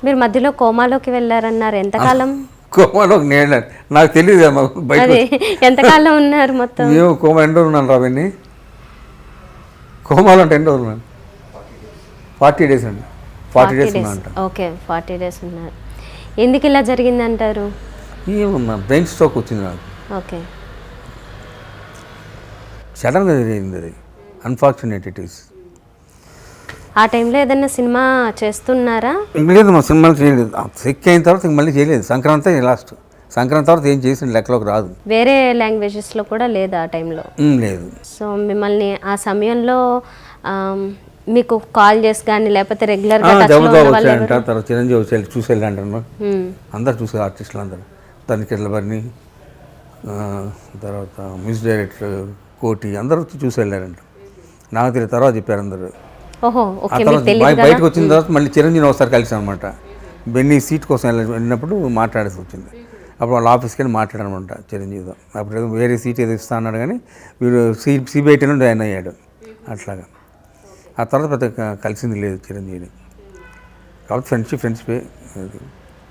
మీరు మధ్యలో కోమాలోకి వెళ్ళారన్నారు, ఎంతకాలం? కోమాలో నేను నాకు తెలియదు బయట ఎంతకాలం ఉన్నారు మొత్తం? ఏమో కోమా ఎన్ని రోజులు ఉన్నాను రావన్నీ, కోమాలో అంటే ఎన్ని రోజులు ఉన్నాను? 40 days అండి. 40 days ఉన్నాను. ఓకే, 40 days ఉన్నారు. ఎందుకు ఇలా జరిగిందంటారు? ఏమన్నా బ్రెయిన్ స్ట్రోక్ వచ్చింది నాకు. ఓకే, సడన్గా జరిగింది అది. Unfortunate it is. ఆ టైంలో ఏదైనా సినిమా చేస్తున్నారా? లేదు, మా సినిమాలు చేయలేదు. సిక్ అయిన తర్వాత మళ్ళీ చేయలేదు. సంక్రాంతి లాస్ట్. సంక్రాంతి తర్వాత ఏం చేసిన లెక్కలోకి రాదు. వేరే లాంగ్వేజెస్లో కూడా లేదు ఆ టైంలో? లేదు. సో మిమ్మల్ని ఆ సమయంలో మీకు కాల్ చేసి కానీ లేకపోతే రెగ్యులర్గా వచ్చాయంట. తర్వాత చిరంజీవి వచ్చి చూసి వెళ్ళంటారు. అందరు చూసే ఆర్టిస్టులు అందరూ, తనికెళ్ళబడిని, తర్వాత మ్యూజిక్ డైరెక్టర్ కోటి అందరూ వచ్చి చూసి వెళ్ళారంట. నాకు తెలియదు, తర్వాత చెప్పారు అందరూ. బయటకు వచ్చిన తర్వాత మళ్ళీ చిరంజీవి ఒకసారి కలిసి అనమాట. బెన్నీ సీట్ కోసం వెళ్ళినప్పుడు మాట్లాడేసి వచ్చింది. అప్పుడు వాళ్ళ ఆఫీస్కి వెళ్ళి మాట్లాడారనమాట చిరంజీవితో. అప్పుడు ఏదో వేరే సీట్ ఏదో ఇస్తా అన్నాడు, కానీ వీడు సిబిఐటీలో జాయిన్ అయ్యాడు. అట్లాగా ఆ తర్వాత పెద్ద కలిసింది లేదు చిరంజీవిని. కాబట్టి ఫ్రెండ్షిప్